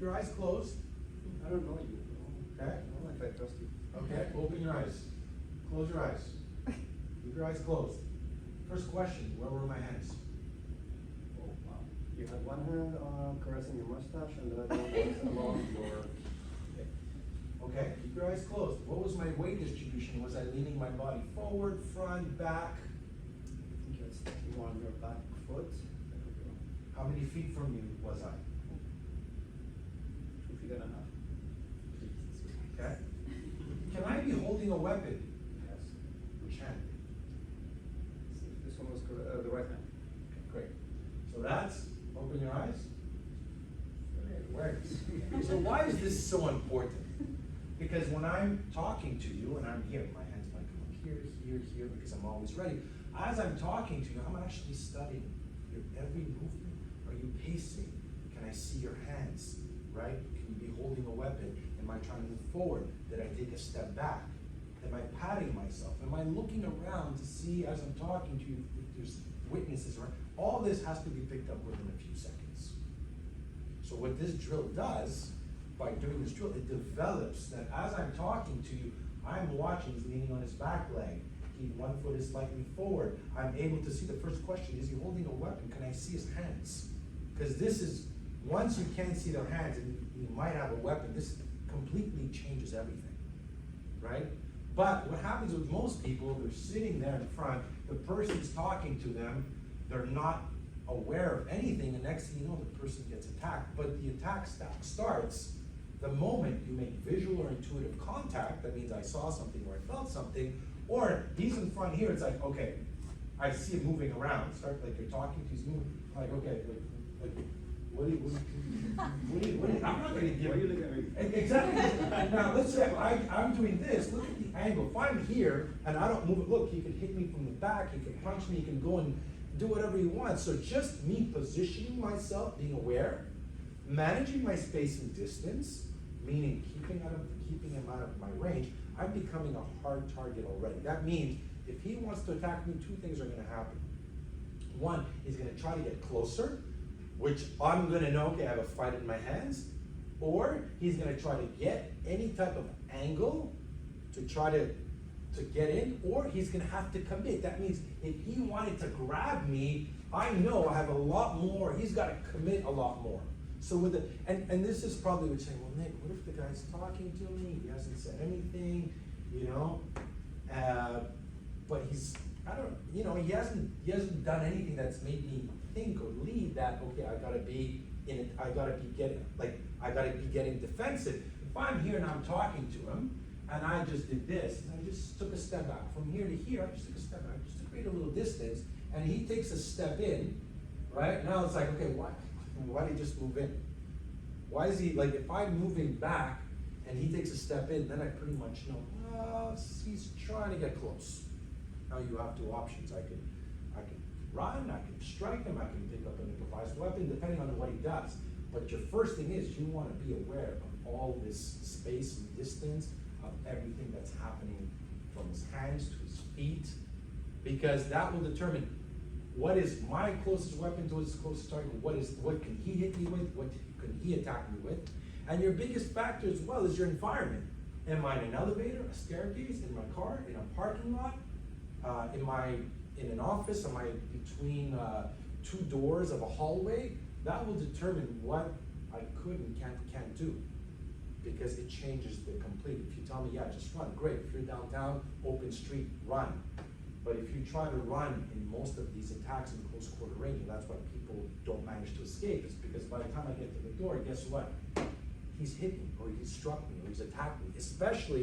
keep your eyes closed. I don't know you. Okay. I don't know if I trust you. Okay, open your eyes. Close your eyes. Keep your eyes closed. First question, where were my hands? Oh, wow. You had one hand caressing your mustache and the other one was along your hip. Okay, keep your eyes closed. What was my weight distribution? Was I leaning my body forward, front, back? I think you're stepping on your back foot. How many feet from you was I? 2 feet and a half. Okay. Can I be holding a weapon? Yes. Which hand? This one was the right hand. Okay, great. So that's, open your eyes. Awareness. So why is this so important? Because when I'm talking to you, and I'm here, my hands might come up here, because I'm always ready. As I'm talking to you, I'm actually studying your every movement. Are you pacing? Can I see your hands, right? Can you be holding a weapon? Am I trying to move forward? Did I take a step back? Am I patting myself? Am I looking around to see, as I'm talking to you, if there's witnesses around? All this has to be picked up within a few seconds. So what this drill does, by doing this drill, it develops that as I'm talking to you, I'm watching, he's leaning on his back leg. One foot is slightly forward. I'm able to see the first question, is he holding a weapon? Can I see his hands? Because this is, once you can't see their hands and you might have a weapon, this completely changes everything, right? But what happens with most people, they're sitting there in front, the person's talking to them, they're not aware of anything, and next thing you know, the person gets attacked. But the attack starts the moment you make visual or intuitive contact. That means I saw something or I felt something, or he's in front here, it's like, okay, I see him moving around. Start like you're talking, he's moving, like, okay, like what do you, I'm not gonna give Why are you looking at me? Exactly. Now let's say I'm doing this, look at the angle. If I'm here and I don't move it, look, he can hit me from the back, he can punch me, he can go and do whatever he wants. So just me positioning myself, being aware, managing my space and distance, meaning keeping him out of my range, I'm becoming a hard target already. That means if he wants to attack me, two things are gonna happen. One, he's gonna try to get closer, which I'm gonna know, okay, I have a fight in my hands, or he's gonna try to get any type of angle to try to get in, or he's gonna have to commit. That means if he wanted to grab me, I know I have a lot more, he's gotta commit a lot more. So with the, and this is probably would say, well, Nick, what if the guy's talking to me, he hasn't said anything, you know, but he's, I don't, you know, he hasn't done anything that's made me think or lead that, okay, I gotta be getting defensive. If I'm here and I'm talking to him, and I just did this, and I just took a step back, from here to here, I just took a step back, just to create a little distance, and he takes a step in, right? Now it's like, okay, why did he just move in? Why is he, like, if I'm moving back, and he takes a step in, then I pretty much know, he's trying to get close. Now you have two options. I can run, I can strike him, I can pick up an improvised weapon, depending on what he does. But your first thing is you want to be aware of all this space and distance of everything that's happening from his hands to his feet, because that will determine what is my closest weapon to his closest target, what can he hit me with, what can he attack me with. And your biggest factor as well is your environment. Am I in an elevator, a staircase, in my car, in a parking lot? Am I in an office? Am I between two doors of a hallway? That will determine what I could and can't do, because it changes the complete. If you tell me, yeah, just run, great. If you're downtown, open street, run. But if you try to run in most of these attacks in close quarter range, and that's why people don't manage to escape, is because by the time I get to the door, guess what? He's hit me, or he's struck me, or he's attacked me, especially